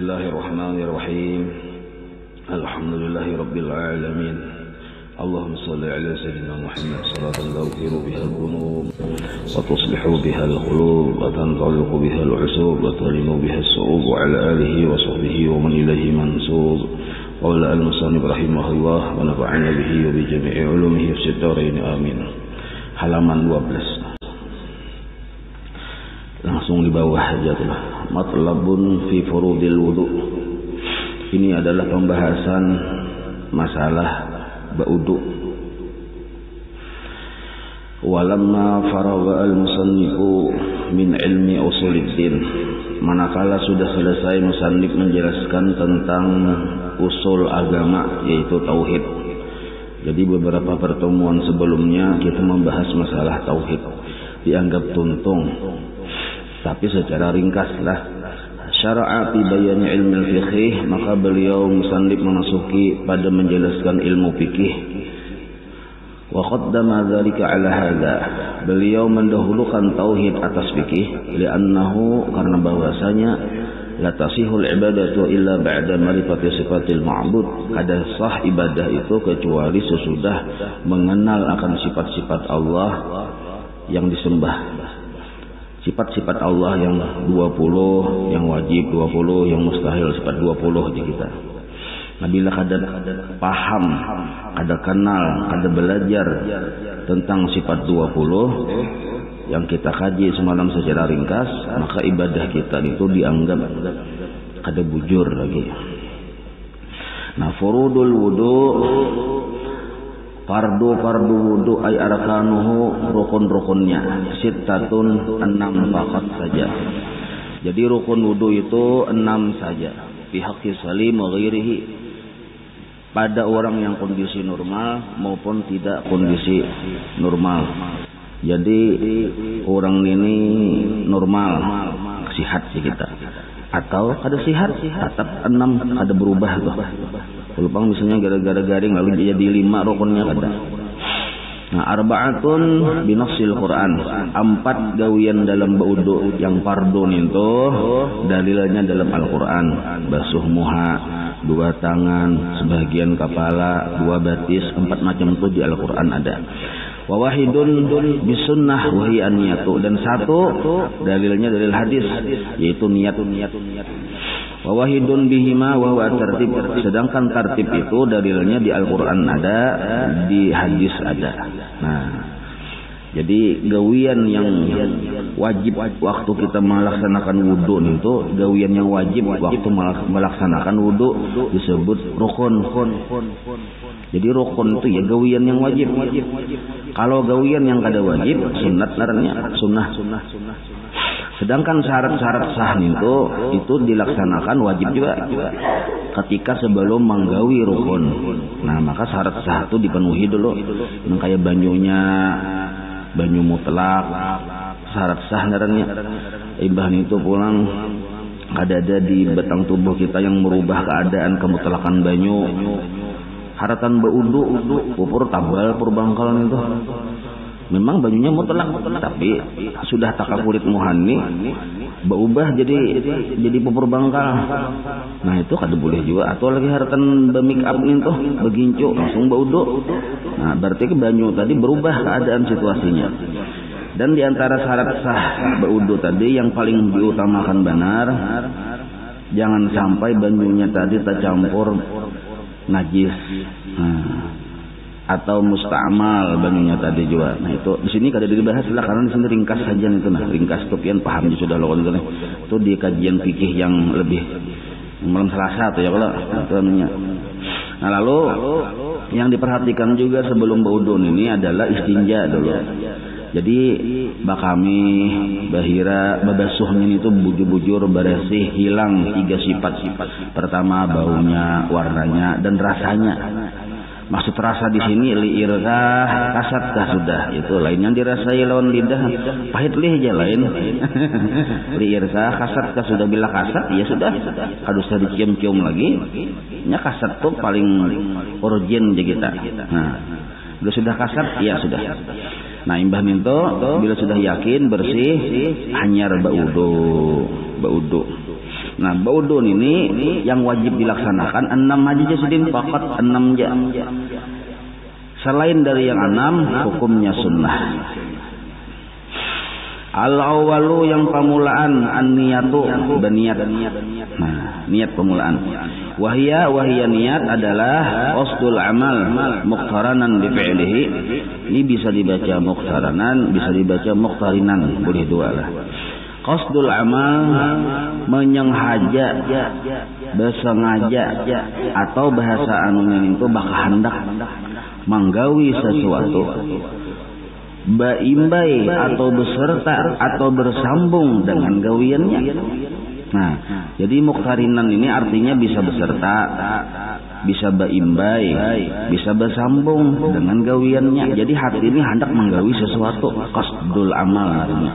Bismillahirrahmanirrahim. Alhamdulillahi rabbil alamin. Allahumma salli ala sayyidina Muhammad salatan taghfiru biha al-dhunub wa tuslihu biha al-qulub wa tanṭaliqu biha al-'usub wa talimu biha as-su'ub wa ala alihi wa sahbihi wa man ilayhi mansub. Qala al-musannif rahimahullah wa nafa'ana bihi wa bi jami'i 'ulumihi fid dharain amin. Halaman 12. Langsung di bawah aja tuh. Matlabun fi furudil wudu. Ini adalah pembahasan masalah baudu. Walamma faragha al-musannifu min ilmi usuluddin. Manakala sudah selesai musannif menjelaskan tentang usul agama, yaitu tauhid. Jadi beberapa pertemuan sebelumnya kita membahas masalah tauhid, dianggap tuntung, tapi secara ringkaslah. Syara'a fi bayani ilmu al-fiqh, maka beliau musannif memasuki pada menjelaskan ilmu fikih. Wa qaddama dzalika ala hadza, beliau mendahulukan tauhid atas fikih, li'annahu, karena bahwasanya la tasihul ibadatu illa ba'da ma'rifati sifatil ma'bud. Kada sah ibadah itu kecuali sesudah mengenal akan sifat-sifat Allah yang disembah. Sifat-sifat Allah yang 20, yang wajib 20, yang mustahil sifat 20 di kita. Nah, bila kada paham, kada kenal, kada belajar tentang sifat 20 yang kita kaji semalam secara ringkas, maka ibadah kita itu dianggap kada bujur lagi. Nah, furudul wudu, fardu wudu ay arkanuhu, rukun-rukunnya sittatun, 6 fakat saja. Jadi rukun wudu itu 6 saja. Fi haqqi salim wa ghairihi, pada orang yang kondisi normal maupun tidak kondisi normal. Jadi orang ini normal, sihat sih kita, atau kada sihat tetap 6, kada berubah tuh. Lupang misalnya gara-gara garing lalu jadi 5 rukunnya kada. Nah, arba'atun binassil Quran, 4 gawian dalam baudu yang fardun itu dalilnya dalam Al-Quran. Basuh muha, 2 tangan, sebagian kepala, 2 batis, 4 macam itu di Al-Quran ada. Wa wahidun bisunnah wa hiya niyatu, dan 1 dalilnya dalil hadis, yaitu niat. Wa wahidun bihima wa huwa tartib, sedangkan tartib itu dalilnya di Al-Qur'an ada, di hadis ada. Nah, jadi gawian yang wajib waktu kita melaksanakan wudu itu, gawian yang wajib waktu melaksanakan wudu disebut rukun. Jadi rukun itu ya gawian yang wajib. Kalau gawian yang kada wajib, sunat larangnya, sunnah. Sedangkan syarat-syarat sah itu dilaksanakan wajib juga ketika sebelum menggawi rukun. Nah, maka syarat sah itu dipenuhi dulu. Yang kayak banyu mutlak, syarat sah ngarannya. Ibah itu pulang ada di batang tubuh kita yang merubah keadaan kemutlakan banyu. Haratan baudu, pupur tabal purbangkalan itu. Memang bajunya mutlak, tapi sudah taka kulit muhanni berubah jadi pupur bangkal. Nah, itu kada boleh juga. Atau lagi haratan bemik up itu begincu langsung baudu. Nah, berarti ke banyu tadi berubah keadaan situasinya. Dan di antara syarat sah baudu tadi yang paling diutamakan benar, jangan sampai banyunya tadi tercampur najis. Atau musta'mal banyunya tadi juga. Nah, itu di sini kada dibahas lah, karena di sini ringkas saja itu. Nah, ringkas tuh pian paham sudah loh kan itu di kajian fikih yang lebih malam Selasa tuh ya kalau itu namanya. Nah, lalu yang diperhatikan juga sebelum baudu ini adalah istinja dulu. Jadi bakami, bahira, babasuhnya itu bujur-bujur bersih, hilang 3 sifat. Pertama baunya, warnanya, dan rasanya. Maksud rasa di sini liirkah, kasatkah sudah, itu lain yang dirasai lawan lidah, pahit lih aja lain. Liirkah, kasatkah sudah, bila kasat ya sudah, harus dicium-cium lagi. Nya kasat tuh paling urgen aja kita. Nah, bila sudah kasat ya sudah. Nah, imbah minto bila sudah yakin bersih, hanyar baudu. Nah, baudun ini yang wajib dilaksanakan 6 aja sidin faqat 6 aja. Selain dari yang 6 hukumnya sunnah. Al-awwalu yang pamulaan an-niyatu berniat. Nah, niat pamulaan. Wahia niat adalah qasdul amal muqtaranan bi fi'lihi. Ini bisa dibaca muqtaranan, bisa dibaca muqtarinan, boleh dua lah. Qasdul amal menyenghaja, besengaja atau bahasa anunya itu baka hendak manggawi sesuatu. Baimbai atau beserta atau bersambung dengan gawiannya. Nah, jadi muqtarinan ini artinya bisa beserta, bisa baimbai, bisa bersambung dengan gawiannya. Jadi hati ini hendak menggawi sesuatu, qasdul amal artinya.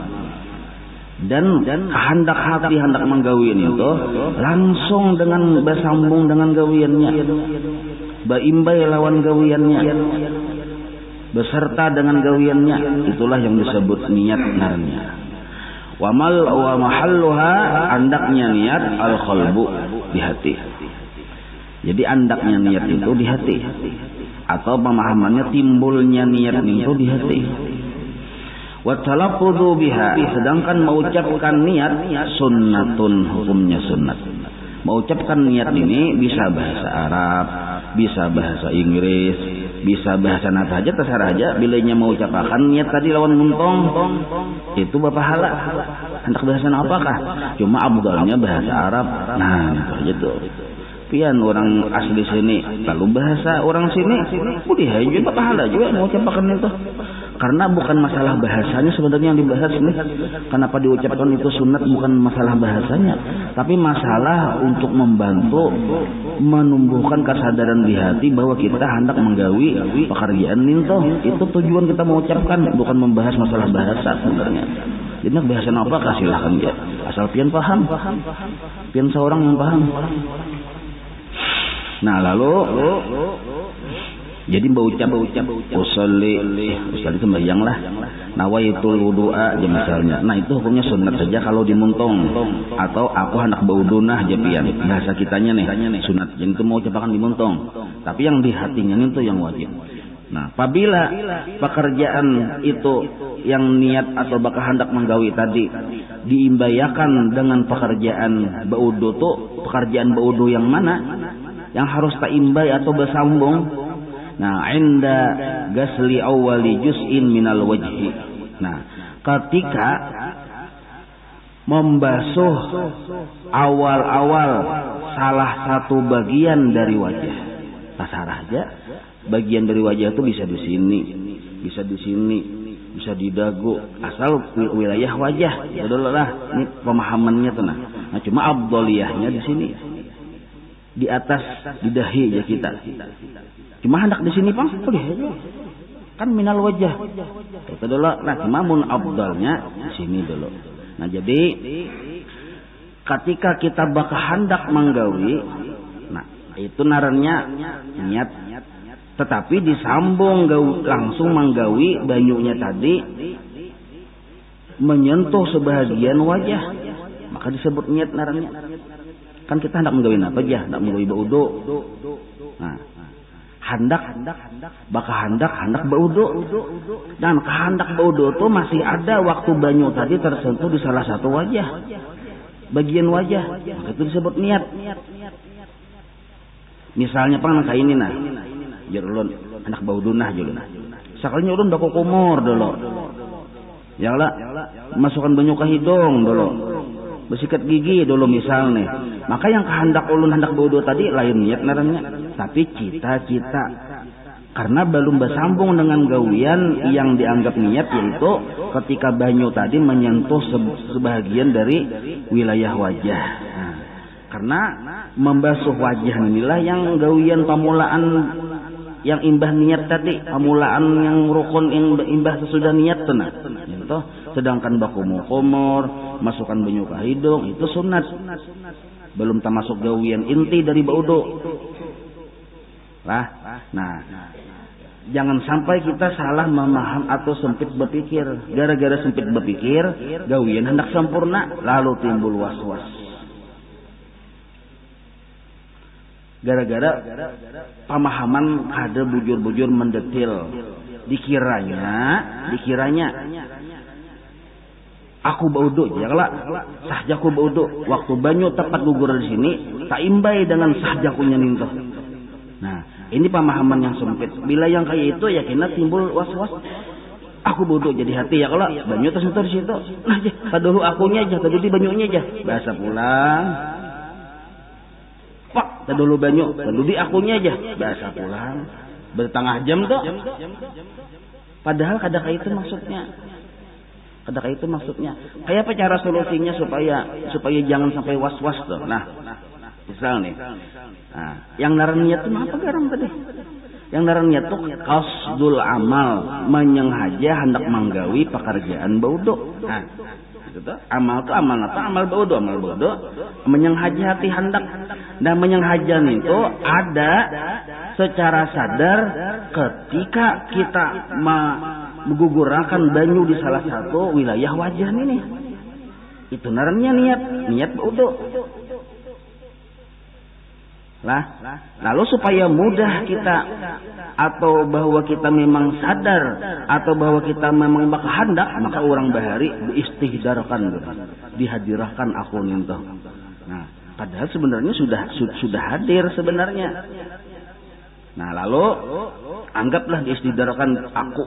Dan kehendak hati hendak menggawi itu langsung dengan bersambung dengan gawiannya. Baimbai lawan gawiannya. Beserta dengan gawiannya, itulah yang disebut niat narnya. Wa mahalluha, andaknya niat al-qalbu, di hati. Jadi andaknya niat itu di hati, atau pemahamannya timbulnya niat itu di hati. Wa talaffudzu biha, sedangkan mengucapkan niat sunnatun, hukumnya sunnat. Mengucapkan niat ini bisa bahasa Arab, bisa bahasa Inggris, bisa bahasa nata aja, terserah aja. Bilanya mau ucapkan niat tadi lawan muntong, itu bapahala. Hendak bahasa apakah? Cuma abdalnya bahasa Arab. Nah, itu aja tuh. Pian orang asli sini, lalu bahasa orang sini, boleh aja bapahala juga mau ucapkan itu. Karena bukan masalah bahasanya sebenarnya yang dibahas nih. Kenapa diucapkan itu sunat, bukan masalah bahasanya, tapi masalah untuk membantu menumbuhkan kesadaran di hati bahwa kita hendak menggawi pekerjaan itu. Itu tujuan kita mengucapkan, bukan membahas masalah bahasa sebenarnya. Jadi bahasa apa silahkan ya, asal pian paham, pian seorang yang paham. Nah, lalu jadi berucap usolli sembahyang lah, nawaitul wudu'a aja misalnya. Nah, itu hukumnya sunat saja kalau dimuntung, atau aku hendak berwudunah japian, bahasa kitanya nih sunat. Jadi itu mau ucapkan dimuntung, tapi yang di hatinya itu yang wajib. Nah, apabila pekerjaan itu yang niat atau bakal hendak menggawi tadi diimbayakan dengan pekerjaan baudu tuh, pekerjaan baudu yang mana yang harus taimbai atau bersambung. Nah, inda gasli awwali juz'in minal wajhi. Nah, ketika membasuh awal-awal salah satu bagian dari wajah, terserah aja. Bagian dari wajah itu bisa di sini, bisa di sini, bisa di dagu, asal wilayah wajah. Itulah ini pemahamannya tuh. Nah, cuma afdhaliyahnya di sini, di atas, di dahi ya kita. Cuma hendak di sini Bang, boleh aja. Kan minal wajah. Itu dulu. Nah, cuma mun afdalnya di sini dulu. Nah, jadi ketika kita bakal hendak menggawi, nah itu narannya niat, tetapi disambung langsung menggawi banyunya tadi menyentuh sebahagian wajah, maka disebut niat narannya. Kan kita hendak menggawi apa aja, hendak menggawi baudu. Nah, hendak baudu, dan kehendak baudu itu masih ada waktu banyu tadi tersentuh di salah satu wajah, bagian wajah, maka itu disebut niat. Misalnya kayak ini nah, jadi ulun hendak baudunah juga. Sekalinya ulun dak kumur dulu, ya lah, masukkan banyu ke hidung dulu, bersikat gigi dulu misalnya. Maka yang kehendak ulun hendak baudu tadi lain niat narannya, tapi cita-cita. Karena belum bersambung dengan gawian yang dianggap niat, yaitu ketika banyu tadi menyentuh sebahagian dari wilayah wajah. Nah, karena membasuh wajah inilah yang gawian pamulaan yang imbah niat tadi, pamulaan yang rukun yang imbah sesudah niat tenang. Itu sedangkan bakumur, masukkan banyu ke hidung itu sunat. Belum termasuk gawian inti dari baudu. Lah, nah, jangan sampai kita salah memaham atau sempit berpikir. Gara-gara sempit berpikir, gawian hendak sempurna, lalu timbul was-was. Gara-gara pemahaman kada bujur-bujur mendetil. Dikiranya aku baudo jala sahjaku baudo waktu banyu tepat gugur di sini tak imbai dengan sahjakunya nintoh. Nah, ini pemahaman yang sempit. Bila yang kayak itu yakinnya timbul was-was. Aku bodoh jadi hati ya kalau banyu tersentuh di situ. Nah, dulu akunya aja, tadi banyunya aja. Bahasa pulang. Pak, dulu banyu, tadi akunya aja. Bahasa pulang. Bertengah jam tuh. Padahal kadang itu maksudnya. Kayak apa cara solusinya supaya jangan sampai was-was tuh. Nah, misal nih. Nah, yang naran niat itu apa garam tadi? Yang naran niat tuh qasdul amal, menyengaja hendak menggawi pekerjaan baudo. Nah, itu tuh amal tuh amal baudo, menyengaja hati hendak. Dan menyengaja itu ada secara sadar ketika kita menggugurkan banyu di salah satu wilayah wajah ini. Itu narannya niat baudo. Lalu supaya mudah kita atau bahwa kita memang sadar atau bahwa kita memang hendak, maka orang bahari istihdarkan, dihadirkan aku nintoh. Nah, padahal sebenarnya sudah hadir sebenarnya. Nah, lalu anggaplah diistihdarkan aku.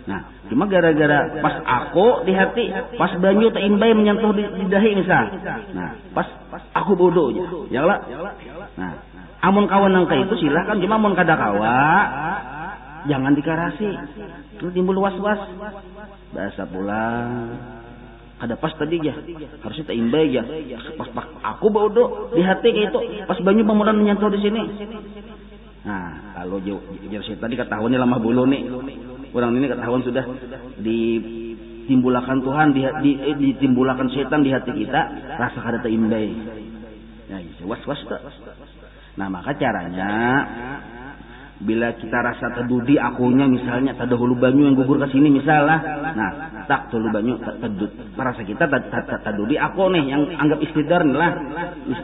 Nah, cuma gara-gara pas aku di hati, pas banyu terimbai menyentuh di dahi misal. Nah, pas aku bodoh aja. Yalah. Nah, amun kawan nangka itu silahkan, cuma amun kada kawa jangan dikarasi. Itu timbul was-was. Bahasa pulang. Kada pas tadi ya. Harusnya terimbai ya. Pas aku bodoh di hati kayak itu, pas banyu pemulaan menyentuh di sini. Nah, kalau jelas tadi ketahuannya lama bulu nih. Orang ini ketahuan sudah ditimbulakan Tuhan, ditimbulakan setan di hati kita, rasa kada terimbai. Nah, was-was tuh. Nah, maka caranya bila kita rasa terdudi akunya misalnya terdahulu banyu yang gugur ke sini misalnya. Nah, tak dulu banyu rasa kita terdudi aku nih yang anggap istidar nih lah.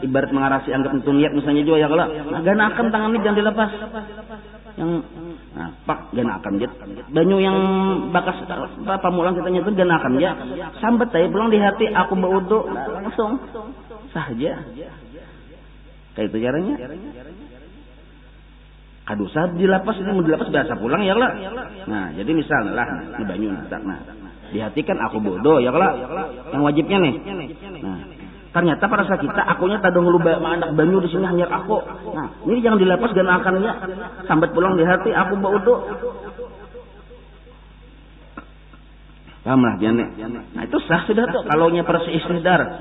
Ibarat mengarasi anggap itu niat misalnya juga ya kalau ganakan tangan ini jangan dilepas. Yang pak ganakan jet banyu yang bakas pamulang kita nyetur ganakan ya. Sambat saya pulang di hati aku baudo langsung saja. Kayak itu caranya. Kadusa dilapas ini mau dilapas biasa pulang ya lah. Nah, jadi misalnya lah ini banyu nah di hati kan aku bodoh ya lah. Yang wajibnya nih. Nah, ternyata pada saat kita akunya tadong luba anak banyu di sini hanya aku. Nah, ini jangan dilapas dan akannya sambat pulang di hati aku bodoh. Paham lah dia nih. Nah, itu sah sudah tuh kalaunya persi istihdar.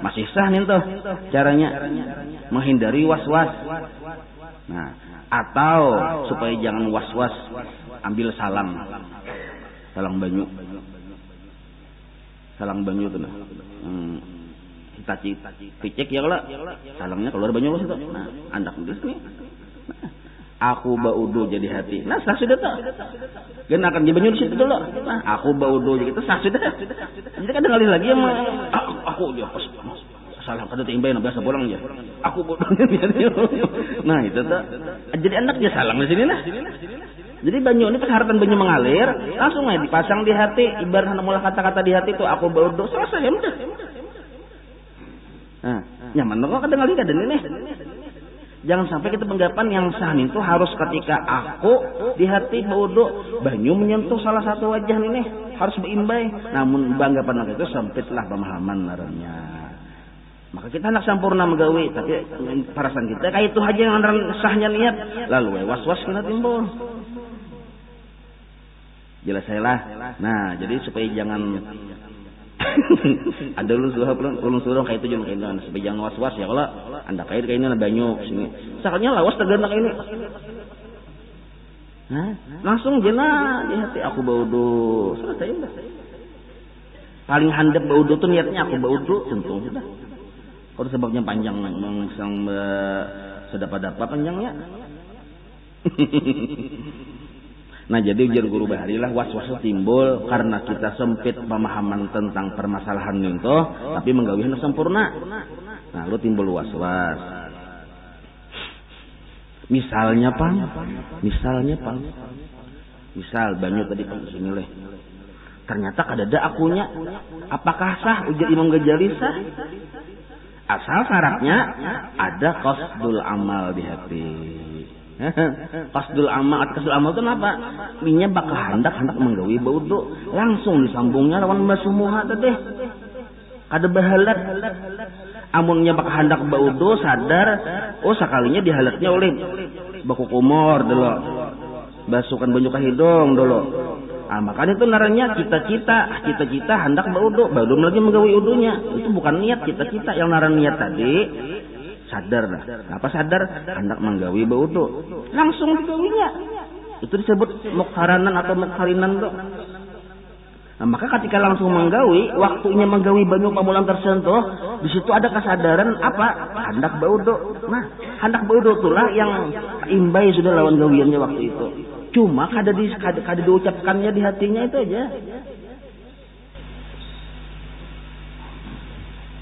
Masih sah nih tuh caranya menghindari was-was. Nah, atau supaya jangan was-was ambil salang banyu tuh nah. Picek ya kalau salangnya keluar banyu situ. Nah, andak di sini. Nah, aku baudo jadi hati. Nah, sah sudah tuh. Gen akan di banyu di situ dulu. Nah, aku baudo jadi itu sah sudah. Jadi kadang kali lagi yang aku dia salah kada timbay na biasa pulang aja. Aku bodohnya biar. Nah, itu tuh. Jadi anak dia salang di sini lah. Jadi banyu ini persyaratan banyu mengalir, langsung aja dipasang di hati, ibarat mula kata-kata di hati itu aku bodoh, selesai ya udah. Nah, nyaman kok kadang kali kada ini. Jangan sampai kita penggapan yang sah itu harus ketika aku di hati bodoh, banyu menyentuh salah satu wajah ini harus berimbai. Namun banggapan itu sempitlah pemahaman naranya. Maka kita hendak sempurna menggawe, tapi perasaan kita kayak itu aja yang sahnya niat, lalu was-was kena timbul. Jelas saya lah. Nah, jadi supaya jangan ada lu suruh kayak itu jangan kayak supaya jangan was-was ya kalau anda kayak ini banyu sini. Sakatnya lawas tergenak ini. Nah, langsung jenah di hati aku baudo. Selesai udah. Paling handap baudo tuh niatnya aku baudo tentu sudah. Kalau sebabnya panjang memang sedapa-dapa panjangnya. Nah, jadi ujar guru bahari lah was-was timbul karena kita sempit pemahaman tentang permasalahan itu, tapi menggawihan sempurna. Nah, lu timbul was-was. Misalnya Pang, misal banyu tadi Pang sini leh. Ternyata kadada akunya, apakah sah ujar Imam Ghazali sah? Asal syaratnya ada qasdul amal di hati. Qasdul amal itu apa? Linya bakal hendak menggawi baudu, langsung disambungnya lawan basumuha teh. Ada bahalat. Amunnya bakal hendak baudu sadar, oh sakalinya dihalatnya oleh baku kumor dulu. Basukan banyu ka hidung dulu. Makanya itu naranya cita-cita hendak baudu, belum lagi menggawi udunya. Itu bukan niat cita-cita, yang naran niat tadi sadar dah. Apa sadar? Hendak menggawi baudu. Langsung digawinya. Itu disebut mukharanan atau mukharinan tuh. Nah, maka ketika langsung menggawi, waktunya menggawi banyu pamulan tersentuh, di situ ada kesadaran apa? Hendak baudu. Nah, hendak baudu itulah yang imbai sudah lawan gawiannya waktu itu. Cuma kada diucapkannya di hatinya itu aja.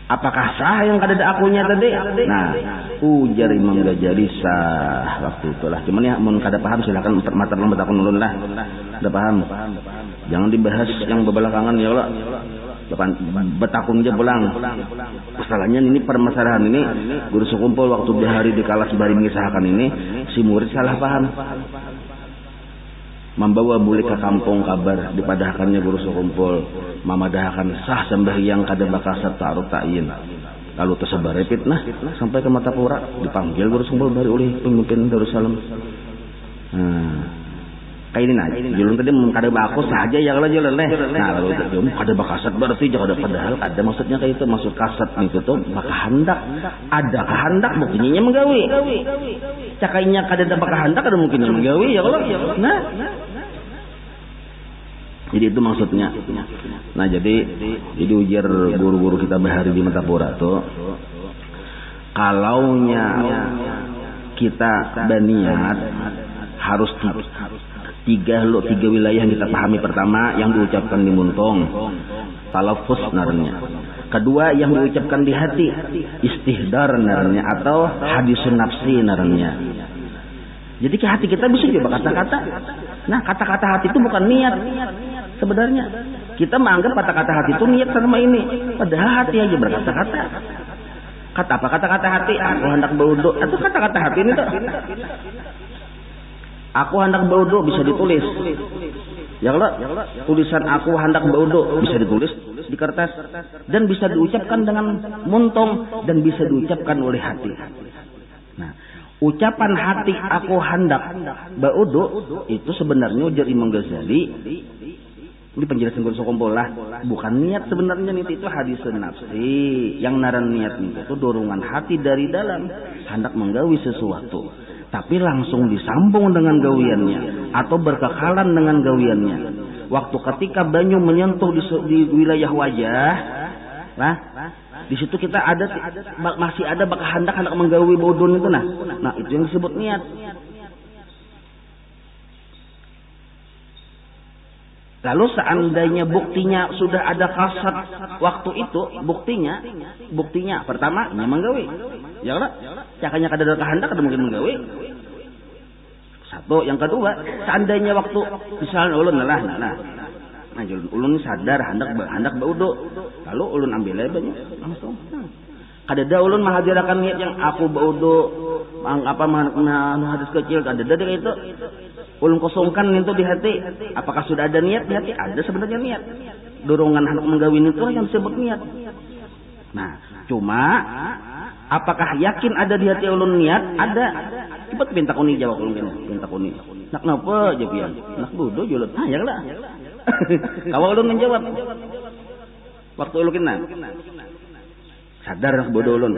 Apakah sah yang kada ada akunya tadi? Nah, ujar Imam Ghazali sah waktu itulah. Cuman ya mun kada paham silakan mater bertakun ulun lah. Kada paham. Jangan dibahas yang bebelakangan ya Allah. Betakun aja pulang. Masalahnya ini permasalahan ini guru sekumpul waktu di hari di kelas bari mengisahkan ini si murid salah paham. Membawa buli ke kampung kabar dipadahkannya guru sekumpul memadahkan sah sembahyang kada bakasat ta'aruf ta'yin. Lalu tersebar fitnah sampai ke Matapura, dipanggil guru sekumpul bari oleh pemimpin Darussalam. Kayak ini nah, julun tadi kada baku saja ya kalau julun leh. Nah lalu jom kada bakasat berarti jangan ada padahal ada maksudnya kayak itu maksud kasat itu tuh baka hendak. Ada kehendak buktinya menggawi. Cakainya kada ada baka hendak ada mungkin menggawi ya kalau. Nah. Jadi itu maksudnya. Nah jadi ujar guru-guru kita bahari di Matapura tuh, kalaunya kita berniat harus tiga wilayah yang kita pahami. Pertama yang diucapkan di muntung, talafus narnya. Kedua yang diucapkan di hati, istihdar narnya atau hadisun nafsi narnya. Jadi ke hati kita bisa juga kata-kata. Nah kata-kata hati itu bukan niat. Sebenarnya kita menganggap kata-kata hati itu niat sama ini, padahal hati aja berkata-kata. Kata apa kata-kata hati? Aku hendak berwudu. Itu kata-kata hati ini tuh. Aku hendak berwudu bisa ditulis. Ya kalau tulisan aku hendak berwudu bisa ditulis di kertas dan bisa diucapkan dengan muntung dan bisa diucapkan oleh hati. Nah, ucapan hati aku hendak berwudu itu sebenarnya ujar Imam Ghazali. Ini penjelasan guru sekumpul lah, bukan niat sebenarnya itu hadisun nafsi. Yang naran niat itu dorongan hati dari dalam hendak menggawi sesuatu, tapi langsung disambung dengan gawiannya atau berkekalan dengan gawiannya. Waktu ketika banyu menyentuh di wilayah wajah, nah di situ kita masih ada bakal hendak menggawi bodon itu nah itu yang disebut niat. Lalu seandainya buktinya sudah ada kasat waktu itu, buktinya pertama ini menggawi. Ya lah, cakanya kada ada kehendak kada mungkin menggawi. Satu, yang kedua, seandainya waktu misalnya ulun ulun sadar hendak berwudu, lalu ulun ambil banyak langsung. Kada ada ulun menghadirakan niat yang aku berwudu, hadis kecil kada ada itu. Ulun kosongkan itu di hati. Apakah sudah ada niat di hati? Ada sebenarnya niat. Dorongan hendak menggawi itu yang disebut niat. Nah, cuma apakah yakin ada di hati ulun niat? Ada. Cepat minta kuni jawab ulun kene. Minta kuni. Nak napa jawaban? Nak wudu julun. Ya lah. Kalau ulun menjawab. Waktu ulun kena. Sadar nak wudu ulun.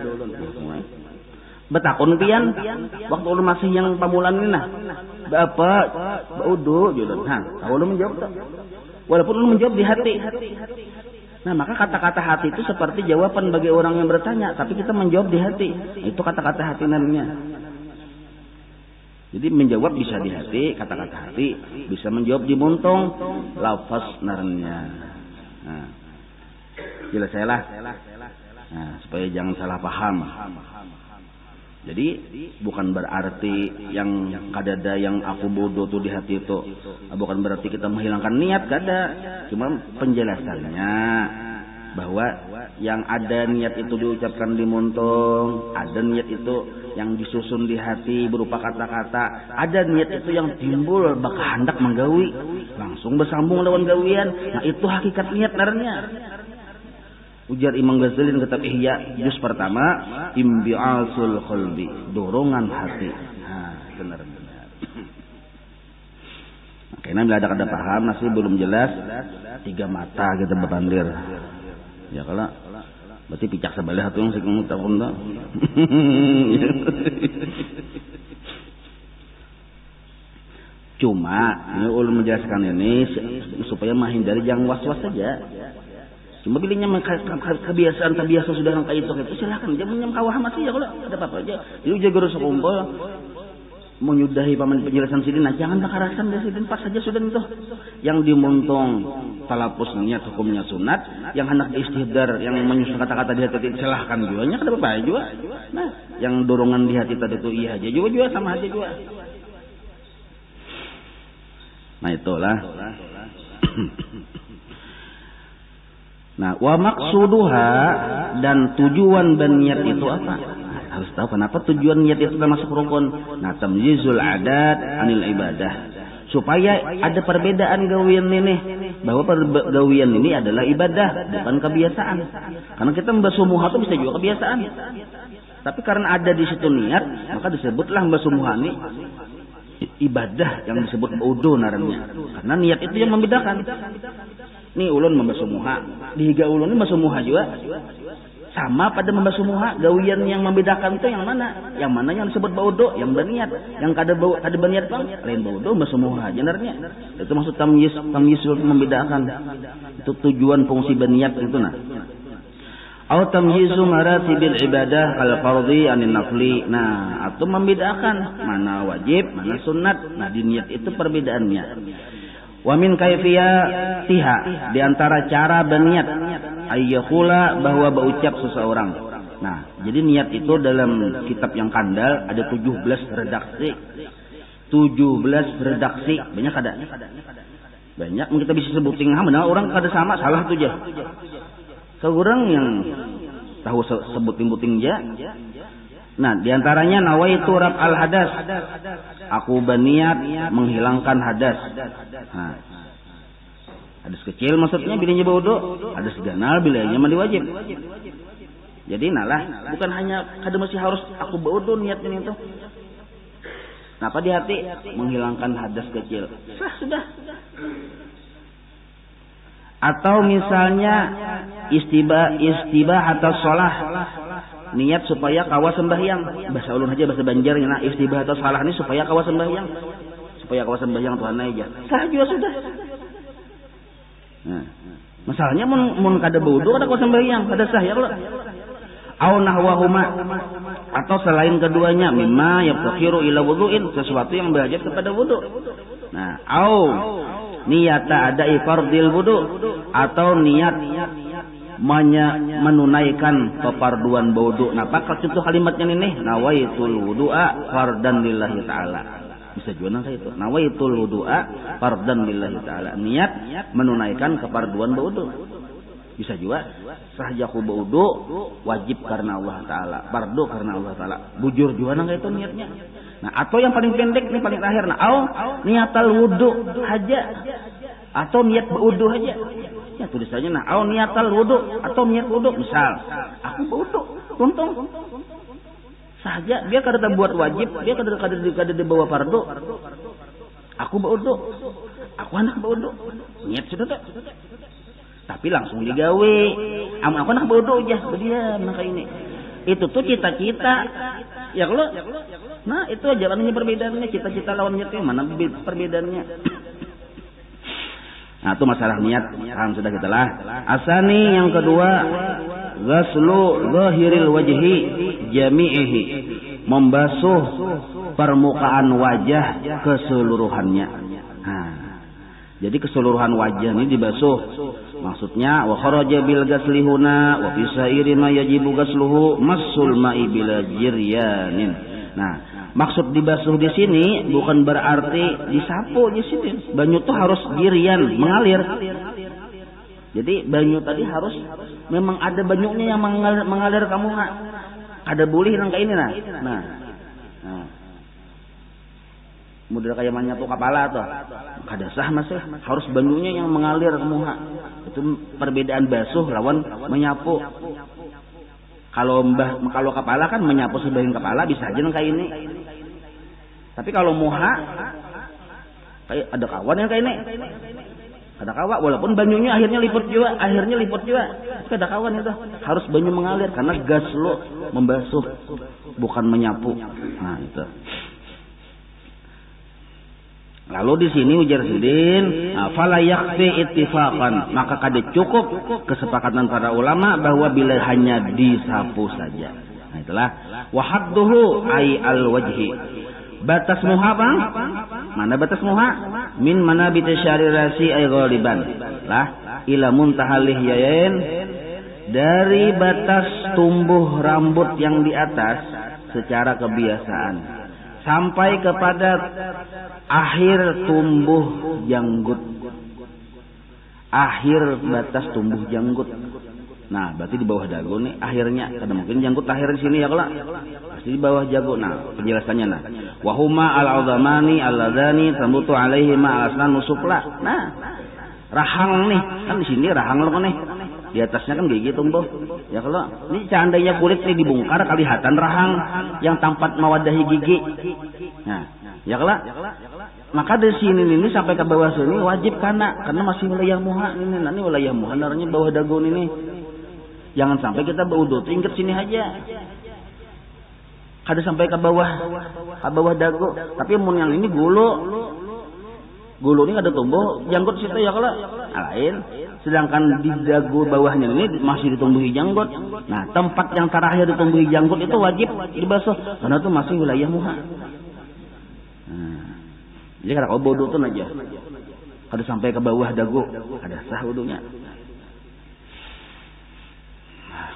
Betakun pian waktu ulun masih yang pamulan ini Bapak wudu julun. Kalau ulun menjawab tak. Walaupun ulun menjawab di hati. Nah, maka kata-kata hati itu seperti jawaban bagi orang yang bertanya, tapi kita menjawab di hati. Itu kata-kata hati namanya. Jadi menjawab bisa di hati, kata-kata hati, bisa menjawab di muntung, lafaz narnya. Nah, jelas saya lah. Nah, supaya jangan salah paham. Jadi bukan berarti yang kadada yang aku bodoh tuh di hati itu bukan berarti kita menghilangkan niat, kada. Cuma penjelasannya bahwa yang ada niat itu diucapkan di muntung, ada niat itu yang disusun di hati berupa kata-kata, ada niat itu yang timbul baka hendak menggawi, langsung bersambung lawan gawian. Nah itu hakikat niat narnya. Ujar Imam Ghazali dalam kitab Ihya juz pertama, imbi'asul qalbi, dorongan hati. Nah, benar-benar. Karena bila ada paham, masih belum jelas, 3 mata kita berpandir. Ya kalau berarti picak sebelah satu yang sikung tahun dah. Cuma ini ulun menjelaskan ini supaya menghindari yang was-was saja. Cuma bilingnya kebiasaan sudah yang kayak itu silakan jangan menyangkawah masih ya kalau ada apa-apa aja. Jadi jaga rusuk kumpul menyudahi paman penjelasan sidin, nah jangan bakarasan dari sidin pas saja sudah itu. Yang dimuntung talapus niat hukumnya sunat, yang hendak istihdar yang menyusun kata-kata di hati silahkan jualnya kada apa-apa juga. Nah, yang dorongan di hati tadi itu iya aja juga sama aja juga. Nah itulah. Nah, wa maqsuduha dan tujuan berniat itu apa? Nah, harus tahu kenapa tujuan niat itu termasuk rukun. Nah, tamyizul adat anil ibadah. Supaya ada perbedaan gawian ini, bahwa gawian ini adalah ibadah, bukan kebiasaan. Karena kita membasuh muha itu bisa juga kebiasaan. Tapi karena ada di situ niat, maka disebutlah membasuh muha ini ibadah yang disebut wudu narannya. Karena niat itu yang membedakan. Nih ulun membasuh muha, dihiga ulun ini membasuh muha juga. Sama pada membasuh muha, gawian yang membedakan itu yang mana? Yang mana yang disebut baudo, yang berniat, yang kada berniat bang, lain baudo membasuh muha jenarnya. Itu maksud tamyiz membedakan. Itu tujuan fungsi berniat itu nah. Au tamyizu maratibil ibadah al fardhi anin nafli. Nah, atau membedakan mana wajib, mana sunat. Nah, di niat itu perbedaannya. Wa min kaifiyatiha, di antara cara berniat ayyakula bahwa berucap seseorang. Nah, jadi niat itu dalam kitab yang kandal ada 17 redaksi. 17 redaksi, banyak ada. Banyak kita bisa sebutin benar orang kada sama salah tu aja. Seorang yang tahu sebutin ja. Nah, diantaranya nawaitu raf al hadas. Aku berniat menghilangkan hadas. Nah, hadas kecil maksudnya bilanya wudu, hadas ganal bilanya mandi wajib. Jadi nalah bukan hanya kada mesti harus aku wudu niatnya itu. Napa di hati menghilangkan hadas kecil. Sudah. Atau misalnya istibah atau sholah, niat supaya kawa sembahyang. Bahasa ulun aja bahasa Banjarnya. Nah, istibah atau sholah ini supaya kawa sembahyang. Supaya kawa sembahyang Tuhan aja. Sah juga sudah. Nah, masalahnya mun kada wudu kada kawa sembahyang, kada sah ya kalau. Au nahwahuma, atau selain keduanya, mimma yaftakhiru ila wudu'in, sesuatu yang berhajat kepada wudu. Nah, au niyata ada fardil wudu, atau niat menunaikan kefarduan wudu. Nah, pakai contoh kalimatnya ini, nawaitul wudu'a fardan lillahi ta'ala. Bisa juga nang itu. Nawaitul wudu'a fardan lillahi ta'ala. Niat menunaikan kefarduan wudu. Bisa juga sahjaku wudu wajib karena Allah Ta'ala, fardu karena Allah Ta'ala. Bujur juga nang itu niatnya. Nah, atau yang paling pendek nih paling terakhir, nah, niatal wudu haja, atau niat wudu haja. Ya tulisannya nah, niatal wudu atau niat wudu. Misal, aku wudu, untung saja dia kada buat wajib, dia kada dibawa fardu. Aku wudu, aku anak wudu, niat sudah tak. Tapi langsung digawe. Aku nak wudu aja, berdiam nak ini. Itu tuh cita-cita. Ya kalau, nah itu aja jalannya perbedaannya, cita-cita lawan niat yang mana perbedaannya. Nah itu masalah niat, paham sudah kita lah. Asani yang kedua, ghaslu zahiril wajhi jami'ihi, membasuh permukaan wajah keseluruhannya. Nah, jadi keseluruhan wajah ini dibasuh. Maksudnya wa kharaja bil ghasli huna wa fi sairi ma yajibu ghasluhu massul ma'i bila jiryanin. Nah, maksud dibasuh di sini bukan berarti disapu di sini. Banyu tuh harus jiryan, mengalir. Jadi banyu tadi harus memang ada banyunya yang mengalir kamu nggak? Ada bulih nang kayak ini nah. Nah. Model kayak menyapu kepala tuh. Kada sah masih harus banyunya yang mengalir kamu nggak? Itu perbedaan basuh lawan menyapu. Kalau kepala kan menyapu sebagian kepala bisa aja nang kayak ini. Tapi kalau muha kayak ada kawan yang kayak ini. Ada kawan walaupun banyunya akhirnya liput juga. Tapi ada kawan itu harus banyu mengalir karena gas lo membasuh bukan menyapu. Nah itu. Lalu di sini ujar sidin, fala yakfi ittifaqan, maka kada cukup kesepakatan para ulama bahwa bila hanya disapu saja. Nah itulah wa hadduhu ai al wajhi. Batas muha bang? Mana batas muha? Min manabit syari rasi ay ghaliban. Lah ila muntahal lihyain, dari batas tumbuh rambut yang di atas secara kebiasaan sampai kepada akhir tumbuh janggut. Akhir batas tumbuh janggut. Nah, berarti di bawah dagu nih akhirnya. Karena mungkin janggut akhir di sini ya kalau pasti di bawah jago. Nah, penjelasannya nah. Wa huma al-'udhamani alladhani tambutu alaihi ma al-asnan nusufla. Nah, rahang nih. Kan di sini rahang lo nih. Di atasnya kan gigi tumbuh. Ya kalau ini seandainya kulit ini dibongkar kelihatan rahang yang tampak mewadahi gigi. Nah, ya kalau maka dari sini ini sampai ke bawah sini wajib karena masih wilayah muha ini. Nanti wilayah muha naranya bawah dagu ini. Jangan sampai kita berwudu tingkat sini aja. Kada sampai ke bawah dagu. Tapi mun yang ini gulu ini ada tumbuh janggut situ ya kalau lain. Sedangkan di dagu bawahnya ini masih ditumbuhi janggut. Nah, tempat yang terakhir ditumbuhi janggut itu wajib dibasuh karena itu masih wilayah muha. Nah, jadi kalau kau wudu tuh aja, kada sampai ke bawah dagu, ada sah wudunya.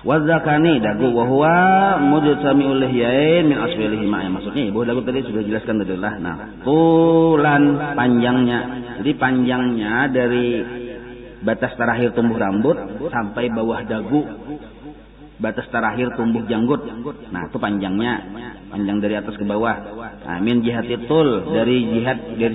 Wazakani dagu wa huwa mujtami'ul lihyain min asfalihi ma. Maksudnya bawah dagu tadi sudah jelaskan tadi lah. Nah, tulan panjangnya. Jadi panjangnya dari batas terakhir tumbuh rambut sampai bawah dagu. Batas terakhir tumbuh janggut. Nah, itu panjangnya. Panjang dari atas ke bawah. Nah, min jihatitul dari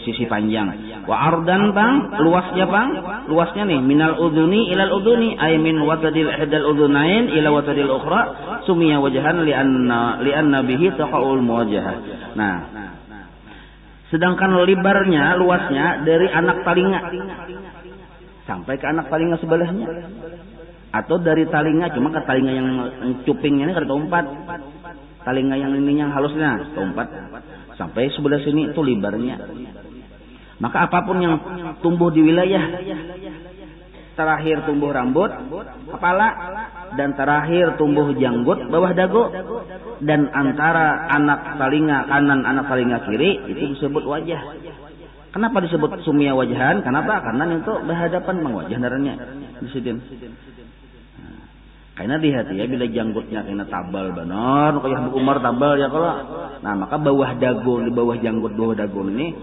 sisi panjang. Wa ardan bang, luasnya bang. Luasnya nih minal udhuni ilal udhuni ay min watadil ihdal udhunain ila watadil ukhra sumiya wajhan li'anna bihi taqaul muwajjah. Nah, sedangkan lebarnya, luasnya dari anak talinga sampai ke anak talinga sebelahnya. Atau dari talinga, cuma ke talinga yang cupingnya ini kada keempat. Talinga yang ininya halusnya keempat. Sampai sebelah sini itu lebarnya. Maka apapun yang tumbuh di wilayah terakhir tumbuh rambut, kepala, dan terakhir tumbuh janggut, bawah dagu, dan antara anak talinga kanan, anak talinga kiri, itu disebut wajah. Kenapa disebut sumia wajahan? Kenapa? Karena itu berhadapan mengwajah darahnya. Disidin. Karena di hati ya bila janggutnya kena tabal benar, kayak Umar tabal ya kalau. Nah, maka bawah dagu, di bawah janggut bawah dagu ini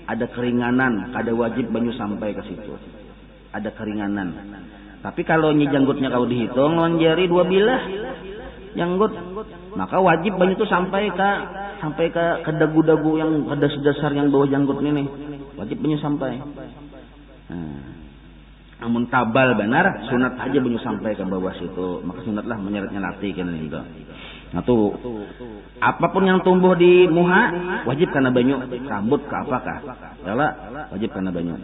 ada keringanan, kada wajib banyu sampai ke situ. Ada keringanan. Tapi kalau janggutnya kau dihitung lawan jari 2 bilah janggut, maka wajib banyu itu sampai ke dagu-dagu yang dasar yang bawah janggut ini. Wajib banyu sampai. Namun tabal benar, sunat aja banyu sampai ke bawah situ. Maka sunatlah menyeret-nyelati kan itu. Nah tuh, apapun yang tumbuh di muha wajib karena banyu. Rambut ke apakah? Yalah, wajib karena banyu.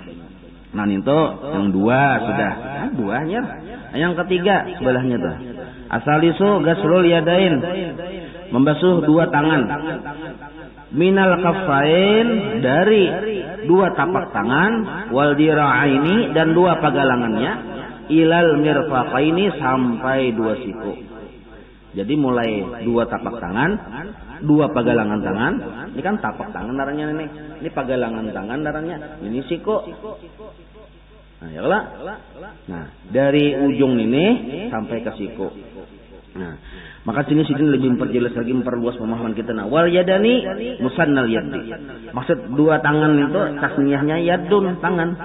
Nah itu yang dua sudah. Nah, duanya. Nah, yang ketiga sebelahnya tuh. Asalisu ghaslul yadain. Membasuh 2 tangan. Minal kaffain, dari 2 tapak tangan, wal dira'aini, dan 2 pagalangannya, ilal mirfaqaini, sampai 2 siku. Jadi mulai 2 tapak tangan, 2 pagalangan tangan. Ini kan tapak tangan darahnya ini pagalangan tangan darahnya, ini siku. Nah, ya lah. Nah, dari ujung ini sampai ke siku. Nah, maka sini lebih memperjelas lagi, memperluas pemahaman kita. Nah, wal yadani musannal yadi. Maksud dua tangan itu tasniyahnya yadun, tangan.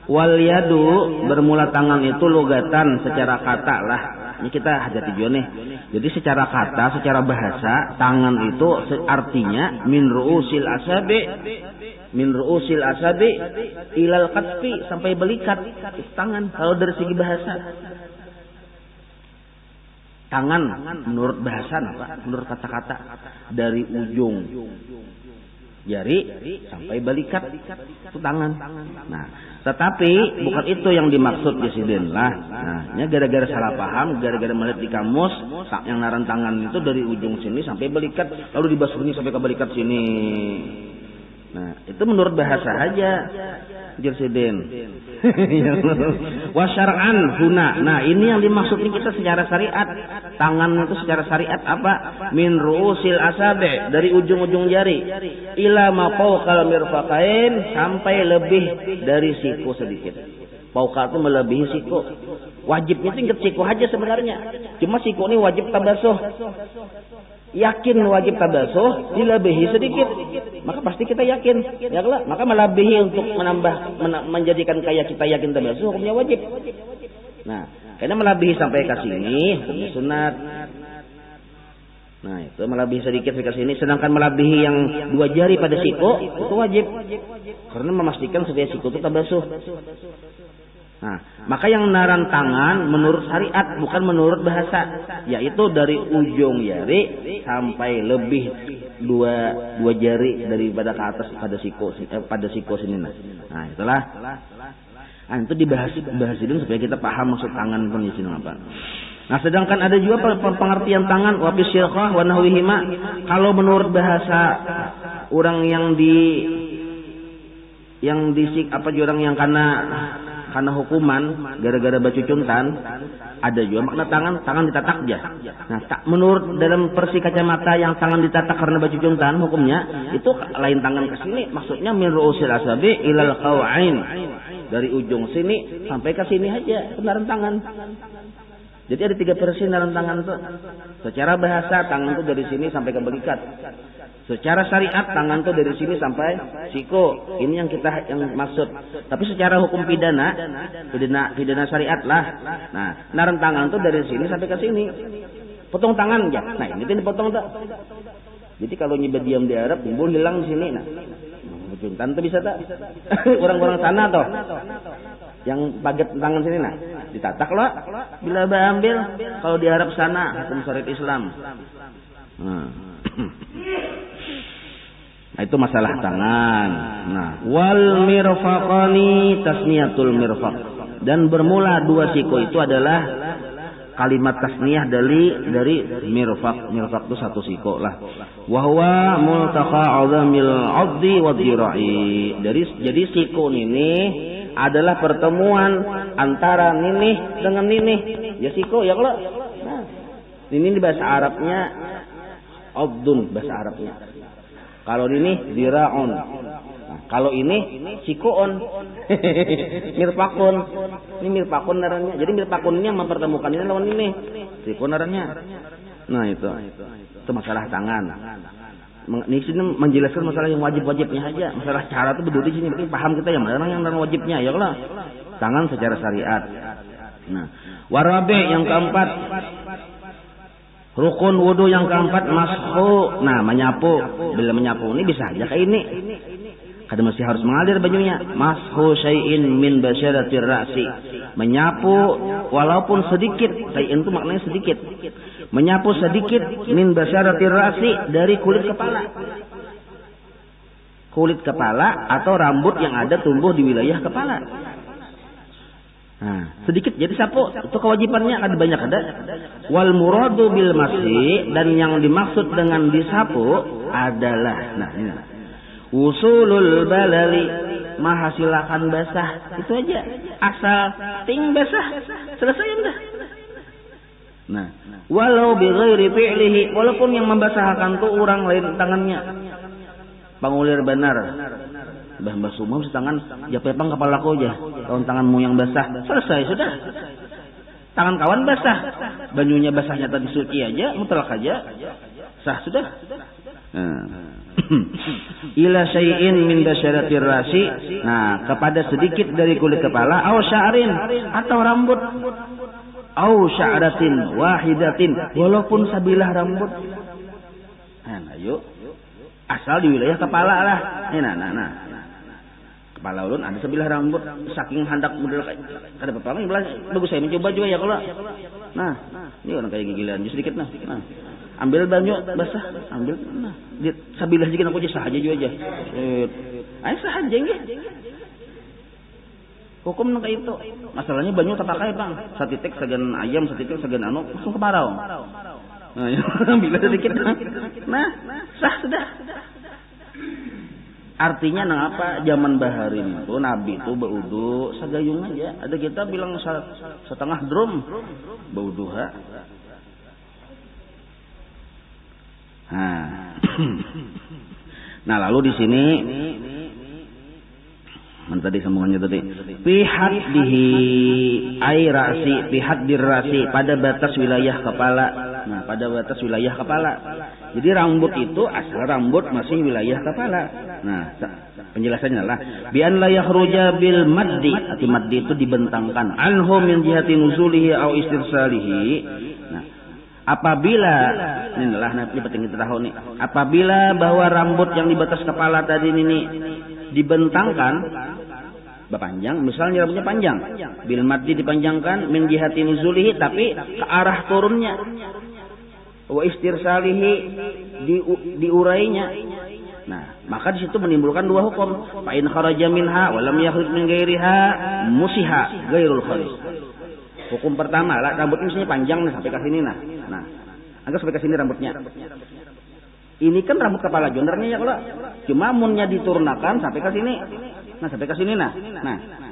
Wal yadu bermula tangan itu lugatan secara kata lah. Ini kita hajati juga nih. Jadi secara kata, secara bahasa, tangan itu artinya min ru'usil asabi ilal qatfi, sampai belikat. Itu tangan kalau dari segi bahasa. Tangan menurut bahasa apa? Menurut kata-kata dari ujung jari sampai balikat itu tangan. Nah, tetapi bukan itu yang dimaksud Jasidin lah. Nah, ini gara-gara salah paham, gara-gara melihat di kamus yang naran tangan itu dari ujung sini sampai balikat, lalu dibasuh ini sampai ke balikat sini. Nah, itu menurut bahasa aja Jasidin. Wa syar'an huna. Nah, ini yang dimaksud ini kita secara syariat. Tangan itu secara syariat apa? Min ru'usil asabi, dari ujung-ujung jari, ila ma fawqal mirfaqain, sampai lebih dari siku sedikit. Fawqa itu melebihi siku. Wajibnya tingkat siku aja sebenarnya. Cuma siku ini wajib tabasuh. Yakin wajib tabasuh, dilebihi sedikit, maka pasti kita yakin, ya lah. Maka melebihi untuk menjadikan kayak kita yakin tabasuh hukumnya wajib. Nah, karena melebihi sampai ke sini hukumnya sunat. Nah, itu melebihi sedikit sampai ke sini, sedangkan melebihi yang dua jari pada siku itu wajib, karena memastikan supaya siku itu tabasuh. Nah, maka yang naran tangan menurut syariat, bukan menurut bahasa, yaitu dari ujung jari sampai lebih dua jari daripada ke atas pada siku sini. Nah, itulah. Nah, itu dibahas ini supaya kita paham maksud tangan itu di sini apa. Nah, sedangkan ada juga pengertian tangan wa bisyirqah wa nahwihima. Kalau menurut bahasa orang yang orang yang karena hukuman gara-gara baju cuntan, ada juga makna tangan ditatak aja. Nah, menurut dalam versi kacamata yang tangan ditatak karena baju cuntan, hukumnya itu lain tangan ke sini, maksudnya min ru'usil asabi ilal qaw'ain, dari ujung sini sampai ke sini aja benaran tangan. Jadi ada 3 versi dalam tangan itu. Secara bahasa tangan itu dari sini sampai ke belikat. Secara syariat tangan itu dari sini sampai siku. Ini yang maksud. Tapi secara hukum pidana syariat lah. Nah, naran tangan itu dari sini sampai ke sini. Potong tangan ya. Nah, ini dipotong tuh. Jadi kalau nyibet diam di Arab, timbul hilang di sini. Nah, juntan tuh bisa tak? Orang-orang sana toh. Yang paget tangan sini nah, ditatak loh. Bila ambil kalau di Arab sana hukum syariat Islam. Nah, itu masalah tangan. Nah, wal mirfaqani tasniyatul mirfaq. Dan bermula dua siku itu adalah kalimat tasniyah dari mirfaq. Mirfaq itu satu siku lah. Wa huwa multaqa 'azamil 'addi wa dhira'i. Jadi siku ini adalah pertemuan antara ninih dengan ninih. Ya siku ya kalau. Nah, ini di bahasa Arabnya abdun bahasa Arabnya. Kalau ini dira'un. Nah, kalau ini sikuun. Mirfakun. Ini mirfakun narannya. Jadi mirfakun ini yang mempertemukan ini lawan ini. Sikun narannya. Nah, itu masalah tangan. Ini sini menjelaskan masalah yang wajib-wajibnya aja. Masalah cara itu berdua di sini. Berarti paham kita yang mana yang wajibnya. Ya kalau tangan secara syariat. Nah, warabi yang keempat. Rukun wudu yang keempat mashu. Nah, menyapu. Bila menyapu ini bisa aja kayak ini. Kadang masih harus mengalir bajunya. Mashu syai'in min basyaratir ra'si. Menyapu walaupun sedikit. Syai'in itu maknanya sedikit. Menyapu sedikit min basyaratir ra'si, dari kulit kepala. Kulit kepala atau rambut yang ada tumbuh di wilayah kepala. Nah, sedikit jadi sapu, itu kewajibannya ada banyak ada. Wal muradu bil masih, dan yang dimaksud dengan disapu adalah ini. Usulul balali, menghasilkan basah, itu aja. Asal ting basah, selesai udah. Nah, walau bi ghairi fi'lihi, walaupun yang membasahkan tuh orang lain tangannya. Pangulir benar. Basuh mau tangan, ya pepang kepalaku aja. Kalau tanganmu yang basah, selesai sudah. Tangan kawan basah, banyunya basahnya tadi suci aja, mutlak aja, sah sudah. Ila syai'in min basyaratir rasi. Nah, kepada sedikit dari kulit kepala, au sya'rin atau rambut, au sya'ratin wahidatin, walaupun sabilah rambut. Nah, ayo. Asal di wilayah kepala lah. Nah. Kepala ulun ada sebilah rambut, saking hendak model kada apa-apa bagus saya mencoba juga ya kalau. Nah, ini orang kayak gigilan sedikit nah. Ambil banyu basah, ambil nah. Di sabilah juga aku sah aja juga aja. Sah aja nggih. Hukum nang kayak itu. Masalahnya banyu tak pakai, Bang. Satitik sagan ayam, satitik sagan anu langsung ke parau. Nah, ambil sedikit. Nah, sah sudah. Artinya apa? Zaman baharin itu Nabi itu baudu sagayung aja. Ada kita bilang setengah drum baudu ha. Nah, lalu di sini tadi sambungannya tadi pihak dihi airasi pihak dirasi pada batas wilayah kepala. Nah, pada batas wilayah kepala. Jadi rambut itu asal rambut masih wilayah kepala. Nah, penjelasannya lah bi an la yakhruja bil maddi. Arti maddi itu dibentangkan anhu min jihati nuzulihi au istirsalihi. Nah, apabila inilah nanti penting kita tahu nih. Apabila bahwa rambut yang di batas kepala tadi ini dibentangkan berpanjang, misalnya rambutnya panjang, bil maddi dipanjangkan min jihati nuzulihi tapi ke arah turunnya. Wa istirsalihi diurainya. Nah, maka di situ menimbulkan dua hukum. Fa in kharaja minha wa lam yakhruj min ghairiha musiha ghairul kharij. Hukum pertama lah rambutnya misalnya panjang nih sampai ke sini nah. Nah, anggap sampai ke sini rambutnya. Ini kan rambut kepala jondernya ya kalau. Cuma munnya diturunkan sampai ke sini. Nah, sampai ke sini nah. Nah.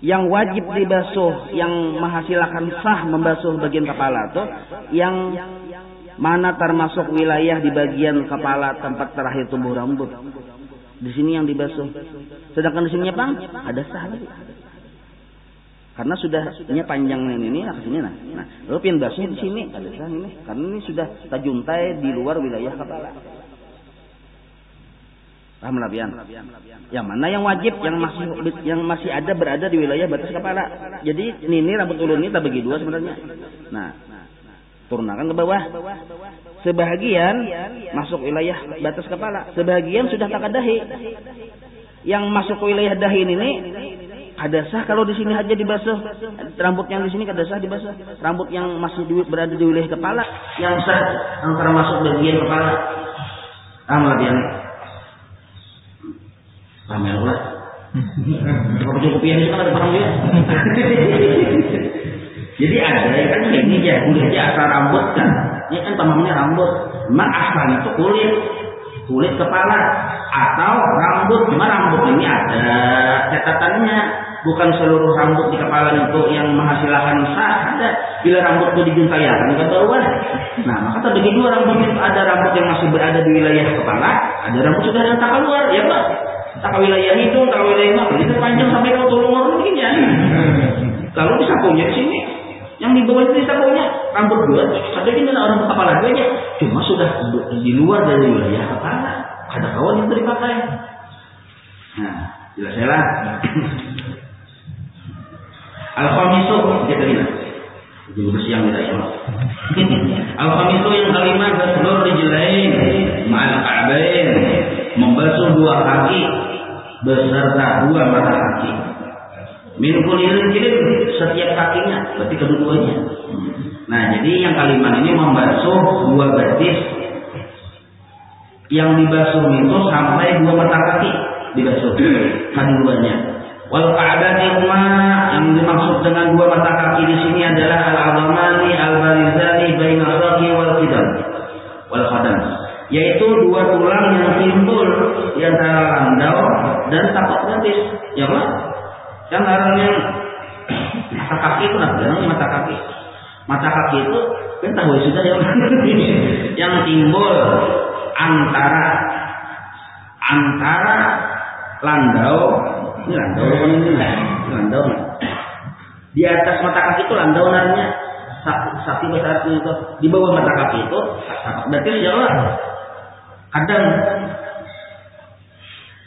Yang wajib dibasuh, yang menghasilkan sah membasuh bagian kepala tuh yang mana termasuk wilayah di bagian kepala tempat terakhir tumbuh rambut. Di sini yang dibasuh. Sedangkan di sininya Bang ada sah lagi. Karena sudahnya panjangnya ini ke sini nah. Nah, lalu pian basuhnya di sini ada sah ini. Karena ini sudah tajuntai di luar wilayah kepala. Paham lah pian? Yang mana yang wajib, yang masih ada berada di wilayah batas kepala. Jadi ini rambut ulun ini tak bagi dua sebenarnya. Nah, turunkan ke bawah. Sebahagian masuk wilayah batas kepala, sebahagian sudah tak dahi. Yang masuk ke wilayah dahi ini ada sah kalau di sini aja dibasuh. Rambut yang di sini ada sah dibasuh. Rambut yang masih berada di wilayah kepala yang sah antara masuk bagian kepala. Paham lah pian? Paham ya Allah. Kalau cukupian itu kan ada paham ya. Jadi ada ya kan ini aja kulit asal rambut kan. Ini kan pahamnya rambut. Memang asalnya itu kulit kepala atau rambut. Cuma rambut ini ada catatannya. Bukan seluruh rambut di kepala itu yang menghasilkan sah. Ada bila rambut itu dijuntayakan ke bawah. Nah, maka terbagi dua rambut itu. Ada rambut yang masih berada di wilayah kepala. Ada rambut sudah yang tak keluar. Ya Pak. Tak wilayah hidung, tak wilayah mata. Itu panjang sampai ke tulung mungkin ya. Kalau disapunya di sini, yang di bawah itu disapunya rambut dua. Ada kita orang kepala dua aja. Cuma sudah di luar dari wilayah kepala. Ada kawan yang dipakai. Nah, jelas ya lah. Al-Khamisu kita lihat. Jadi bersiang kita ya. Al-Khamisu yang kelima ghuslur rijlain ma'al ka'bain, membasuh dua kaki beserta dua mata kaki. Min kulli rijlin setiap kakinya, berarti kedua-duanya. Nah, jadi yang kelima ini membasuh dua betis. Yang dibasuh itu sampai dua mata kaki dibasuh keduanya. Wal ka'batihuma yang dimaksud dengan dua mata kaki di sini adalah al-'azamani al-barizani baina ar-raqi wal qidam wal qadam, yaitu dua tulang yang timbul di antara landau dan tapak betis. Ya Pak? Yang namanya mata kaki itu namanya mata kaki. Mata kaki itu kan tahu sudah ya. Yang timbul antara landau, ini landau ini landau. Di atas mata kaki itu landau namanya. Sapi besar itu di bawah mata kaki itu berarti jalan kadang.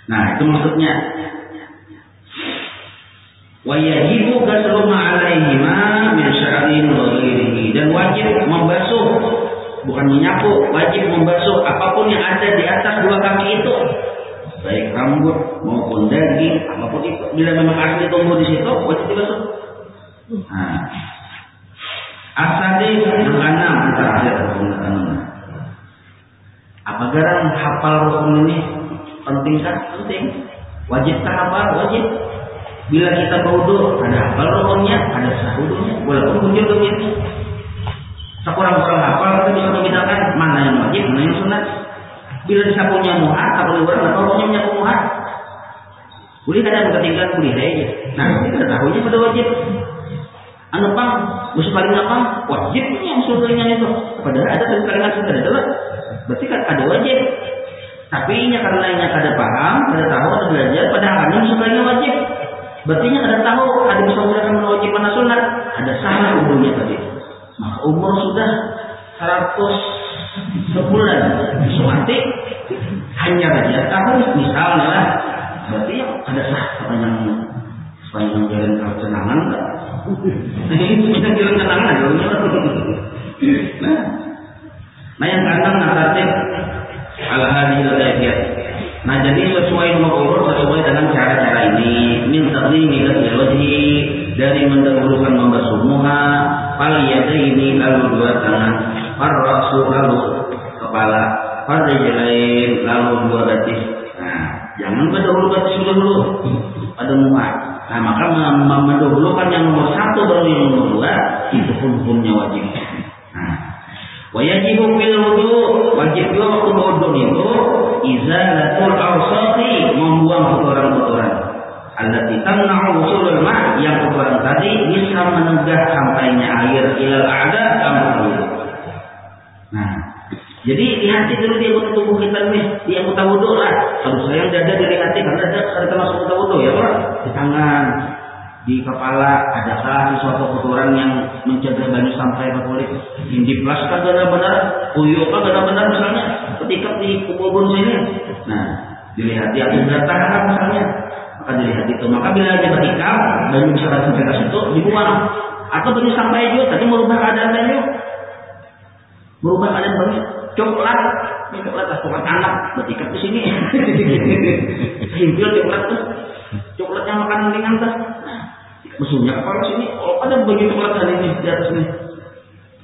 Nah itu maksudnya. Wa yajibu ghuslu ma alaihima min sya'rin wa ghairihi, dan wajib membasuh, bukan menyapu, wajib membasuh apapun yang ada di atas dua kaki itu, baik rambut maupun daging, apapun itu. Bila memang asli tumbuh di situ, wajib dibasuh. Nah, asadi yang keenam terakhir rukun. Apa garang hafal rukun ini pentingkah? Penting. Wajibkah hafal? Wajib. Bila kita berwudu, ada hafal rukunnya, ada sah wudunya, walaupun muncul begitu. Sekurang-kurang hafal kita bisa membedakan mana yang wajib, mana yang sunat. Bila disapunya muhat, atau orang atau punya menyapu muhat, boleh kadang ketinggalan boleh aja. Nah, kita tahunya pada wajib. Anu pang, musuh paling apa? Wajibnya yang musuh palingan itu. Padahal ada palingan sudah ada, berarti kan ada wajib. Tapi karena ini kada paham, kada tahu, ada belajar, padahal ini musuh palingan wajib. Berarti kada tahu, ada bisa menggunakan wajib mana sunat, ada salah umurnya tadi. Maka umur sudah 100 sebulan, mati hanya saja tahun misalnya lah, berarti ada sah sepanjang jalan kesenangan enggak? Sepanjang jalan kesenangan nah yang keenam tertib al-hadiyah al-hadiyah. Nah jadi sesuai nomor urut, sesuai dengan cara-cara ini, min taqdimi ghusl wajhi, dari mendahulukan membasuh muka, fal yadaini lalu dua tangan, far ra'su lalu kepala, far rijlain lalu dua batis. Nah, jangan mendahulu batis dulu pada muka. Nah, maka mendahulukan yang nomor satu baru yang nomor dua, itu pun hukumnya wajib. Nah, wajibu fil wudu, wajib juga waktu wudu itu izalatul awsati, membuang kotoran-kotoran. Allati tamna'u wusulul ma', yang kotoran tadi bisa menegah sampainya air ilal a'da sampai. Nah, jadi dihati dulu di anggota tubuh kita nih, di anggota wudu lah. Harus sayang dada dihati karena ada termasuk anggota wudu ya, Pak. Di tangan, di kepala, adakah sesuatu kotoran yang mencegah banyu sampai ke kulit? Diplaskan benar-benar, kuyukan benar-benar misalnya, ketika di kubur sini. Nah, dilihat yang sudah tahan misalnya, maka dilihat itu. Maka bila dia bertikam, banyu bisa sampai ke situ, dibuang. Atau banyu sampai juga, tadi merubah keadaan banyu, merubah keadaan banyu. Coklat anak bertikam di sini. Himpil coklat tuh, coklatnya makanan ringan tuh. Musuhnya kepala sini, oh ada bagi coklat hari ini di atas ini.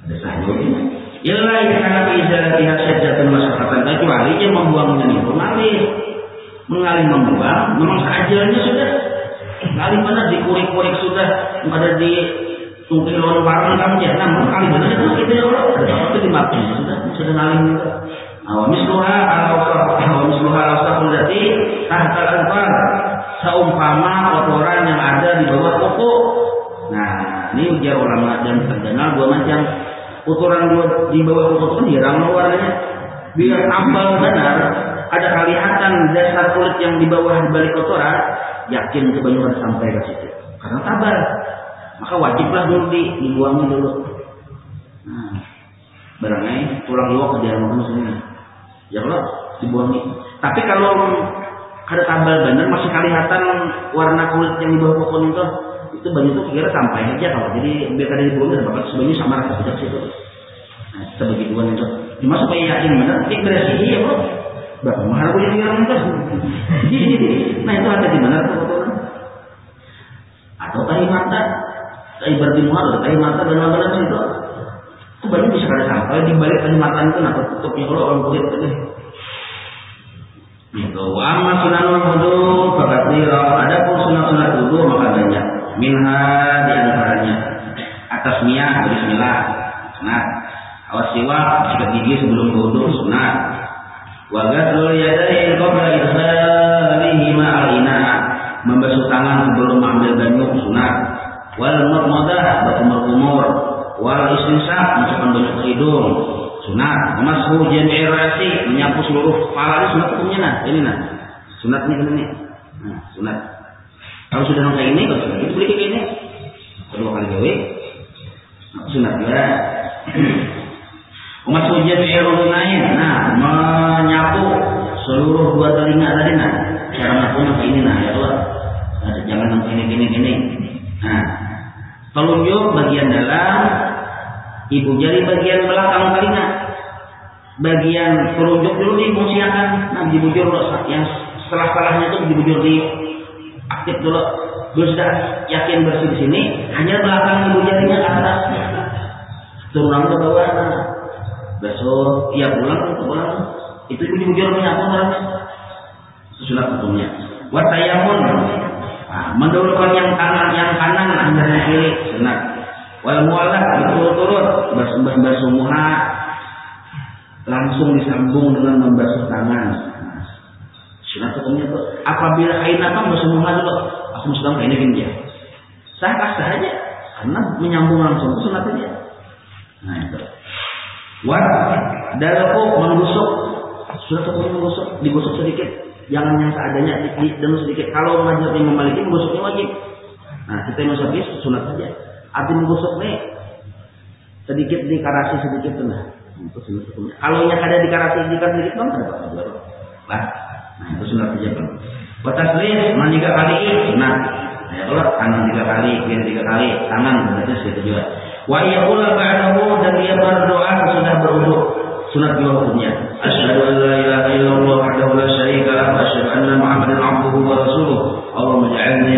Ada sayur ini. Yalah karena izah saja masyarakat, kecuali dia membuangnya itu mengalih membuang, memang seajalnya sudah. Kali mana dikurik-kurik sudah, ada di tungkil lawan barang kamu ya, namun kali mana itu ya Allah, ada waktu dimakan sudah ngalih juga. Misluha al-awsaqul lati tahtal anfar, seumpama kotoran yang ada di bawah kuku. Nah, ini ujar ulama dan terkenal dua macam. Kotoran di bawah kuku itu dirang warnanya. Bila tambal benar, ada kelihatan dasar kulit yang di bawah balik kotoran, yakin kebanyakan sampai ke situ. Karena tabal, maka wajiblah dulu dibuangin dulu. Nah, barangnya tulang luar ke dalam makan sini. Ya Allah, dibuangin. Tapi kalau ada tabal benar masih kelihatan warna kulit yang di bawah kokon itu banyak itu kira sampai aja kalau jadi biar kada dibuang dan bapak sebenarnya sama rasa sejak situ. Nah, sebegituan itu. Cuma supaya yakin benar, bersih ya bro. Bapak mahal punya orang itu. Nah itu ada di mana kotoran? Atau tahi mata, tahi berdimual, tahi mata dan benar situ. Itu banyak bisa kada sampai di balik tahi mata itu, atau tutupnya kalau orang kulit tadi. Itu amma sunanul wudu faqad ada pun sunat-sunat wudu maka banyak. Minha di antaranya atasmiyah bismillah sunat, awasiwa sikat gigi sebelum wudu sunat, wa ghusl yadayni qabla irsalihi ma'al ina, membasuh tangan sebelum mengambil banyu sunat, wal madmadah berkumur-kumur, wal istinsaq masukkan banyu ke hidung sunat, mashu jami'i rasi menyapu seluruh kepala. Ini sunat hukumnya nah, ini nah sunat ini Nah, sunat. Kalau sudah nongkrong ini, kalau sudah itu beli kayak ini. Kedua kali gawe. Sunat juga. Umat sujud lain. Nah, menyapu seluruh dua telinga tadi nah. Cara menyapunya kayak ini nah ya Allah. Nah, jangan gini. Nah, telunjuk bagian dalam, ibu jari bagian belakang telinga. Bagian telunjuk dulu difungsikan, nah dibujur yang setelah-setelahnya itu dibujur di aktif dulu. Sudah yakin bersih di sini, hanya belakang ibu jarinya ke atas. Turun ke bawah. Nah. Besok tiap bulan itu dibujur menyapu terus. Sudah hukumnya. Watayamun, nah, mendahulukan yang kanan hanya yang kiri, sunat. Wal muallaq berturut-turut basuh muha langsung disambung dengan membasuh tangan. Sunat hukumnya itu apabila kain apa basuh muha dulu. Aku sedang kain ini dia. Sah aja karena menyambung langsung itu sunat aja. Nah itu. Dalku menggusuk. Sunat hukumnya menggusuk, digusuk sedikit. Jangan yang seadanya dan sedikit. Kalau mazhab Imam Maliki menggusuknya wajib. Nah kita yang Syafi'i sunat saja. Arti menggusuk nih sedikit dikarasi sedikit tuh nah. Itu sunat hukumnya. Kalau yang ada dikarasi sedikit bang ada apa? Nah itu sunat saja bang. Bataslis man 3 kali sunat. Ya kalau kanan 3 kali, kiri 3 kali, tangan berarti segitu juga. Wa yaqul ba'dahu dan dia berdoa sesudah berwudu. Sunat juga hukumnya. Asyhadu an la ilaha illallah wahdahu la syarika lahu wa asyhadu anna Muhammadan abduhu wa rasuluh. Allahumma ij'alni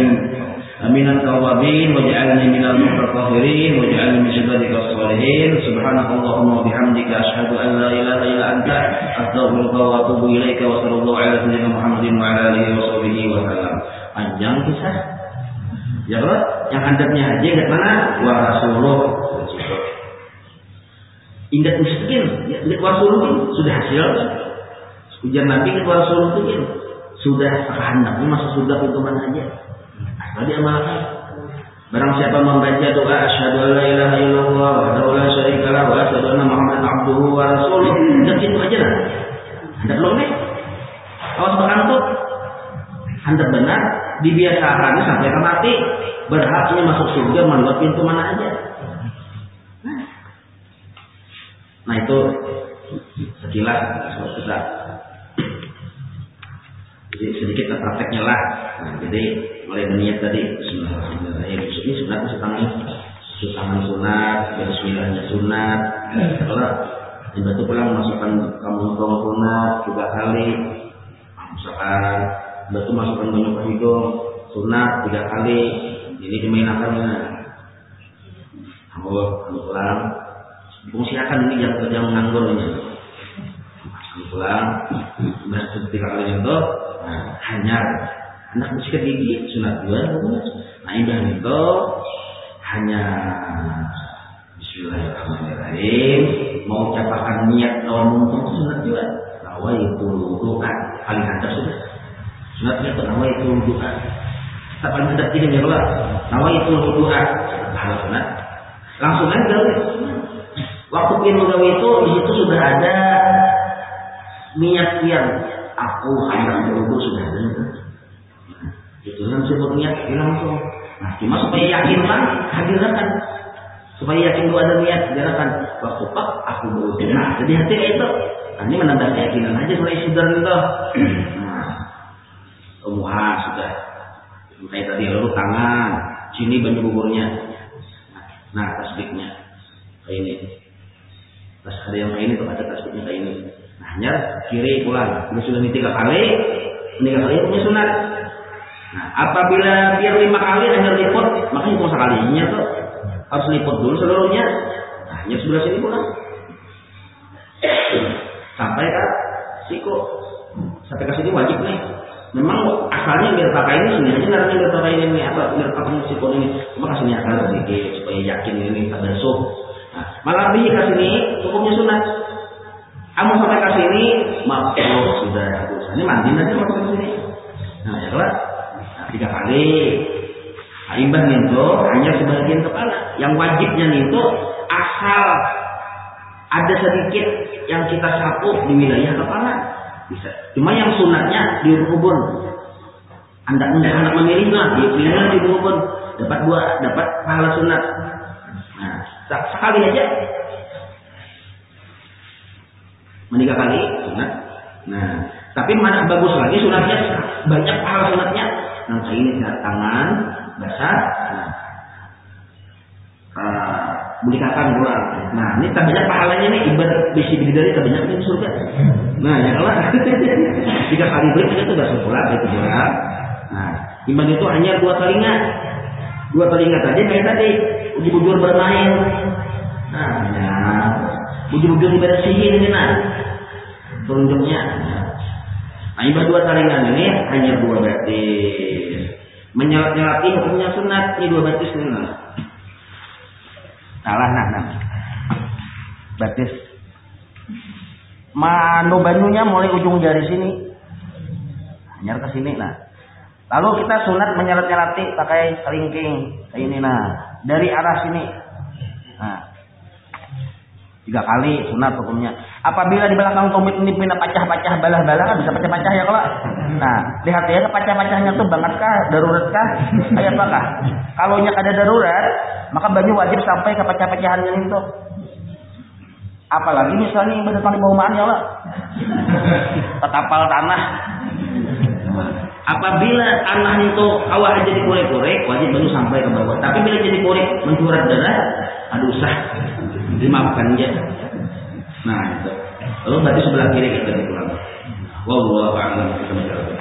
minat tawwabin waj'alni minal mutatahhirin waj'alni min ibadikal shalihin. Subhanakallahumma wa bihamdika asyhadu an la ilaha illa anta astaghfiruka wa atubu ilaika wa sallallahu ala sayyidina Muhammadin wa ala alihi wa sahbihi wa sallam. Panjang kisah. Ya Allah, yang hadapnya haji ke mana? Wa rasuluh. Ingat miskin, ya, Rasulullah sudah hasil. Ujian Nabi ke Rasulullah itu sudah sekehendaknya masa sudah itu mana aja. Asal diamalkan. Barang siapa membaca doa asyhadu an la ilaha illallah wahdahu la syarika lahu wa asyhadu anna Muhammadan abduhu wa rasuluh, dan itu aja lah. Hendak belum nih. Awas berkantuk. Hendak benar dibiasakan sampai mati. Berhaknya masuk surga melalui pintu mana aja. Nah itu sekilas kita jadi sedikit prakteknya lah. Nah, jadi mulai niat tadi Bismillahirrahmanirrahim. Ini sunat tangan sunat, Bismillahnya sunat. Kalau dibantu pulang masukkan kamu sunat 3 kali. Misalkan batu masukkan banyak ke hidung sunat 3 kali. Ini dimainakannya. Kamu pulang. Fungsikan ini yang kerja menganggur ini. Pulang, seperti kali itu, nah, hanya anak bersikat gigi sunat 2. Nah ini itu hanya Bismillahirrahmanirrahim. Mau ucapkan niat lawan untung sunat 2. Nawa itu wudu'an paling atas sudah. Sunatnya itu nawa itu wudu'an. Tak paling atas ini ya Allah. Nawa itu wudu'an. Kalau sunat langsung aja. Waktu pintu gawe itu di situ sudah ada niat yang aku hendak berwudu sudah ada. Nah, itu kan sebut niat langsung. Nah, cuma supaya yakin kan hadirkan. Supaya yakin gua ada niat hadirkan. Waktu pak aku berwudu. Nah, jadi hati itu. Nah, ini menambah keyakinan aja mulai sudah itu. Nah, umuha sudah. Kayak tadi lalu tangan, sini banyak buburnya. Nah, tasbihnya kayak ini. Pas ada yang kayak ini tuh ada tasbihnya kayak ini. Nah, hanya kiri pulang. Sudah 3 kali, 3 kali punya sunat. Nah, apabila biar 5 kali hanya liput, makanya cuma sekalinya tuh harus liput dulu seluruhnya. Nah, hanya sebelah sini pulang. Sampai ke siku. Sampai ke sini wajib nih. Memang asalnya biar pakai ini sini aja nanti biar pakai ini atau biar pakai siku ini. Cuma kasihnya akal sedikit supaya yakin ini ada suh. Nah, malah lebih ke sini hukumnya sunat. Kamu sampai ke sini, maaf sudah habis. Ini mandi nanti masuk ke sini. Nah, ya lah. Nah, 3 kali. Nah, imbah itu hanya sebagian kepala. Yang wajibnya itu asal ada sedikit yang kita sapu di wilayah kepala bisa. Cuma yang sunatnya di ubun. Anak memilih nah, dipilih di pun dapat pahala sunat. Nah, sekali aja menikah kali sunat. Nah, tapi mana bagus lagi sunatnya banyak pahala sunatnya. Nah, ini tangan basah. Menikahkan kurang. Nah, ini tak banyak pahalanya nih ibadah bisi bidadari tak banyak di surga. Nah, ya Allah. 3 kali beli itu sudah sepulang itu kurang. Nah, iman itu hanya 2 telinga. 2 telinga tadi kayak tadi bujur bermain. Nah, ya. Bujur dibersihin ini nah. Telunjuknya. Nah, ibadah 2 telinga ini hanya 2 batis. Menyelat-nyelati hukumnya sunat ini 2 batis ini nah. Salah nah. Batis. Manu banyunya mulai ujung jari sini. Nyar ke sini nah. Lalu kita sunat menyelat-nyelati pakai kelingking ini nah. Dari arah sini. Nah. 3 kali sunat hukumnya. Apabila di belakang tumit ini pindah pecah-pecah balah-balah kan bisa pecah-pecah ya kalau. Nah, lihat ya pecah-pecahnya tuh bangetkah, daruratkah, kayak apakah? Kalau nya ada darurat, maka baju wajib sampai ke pecah-pecahannya itu. Apalagi misalnya ibadah tali baumaan ya Allah. Ketapal tanah. Apabila tanah itu awal aja dikorek-korek, wajib baju sampai ke bawah. Tapi bila jadi korek mencurah darah, aduh sah. Dimaafkan aja. Nah, itu. Lalu berarti sebelah kiri kita dipulang. Wallahu a'lam bishawab.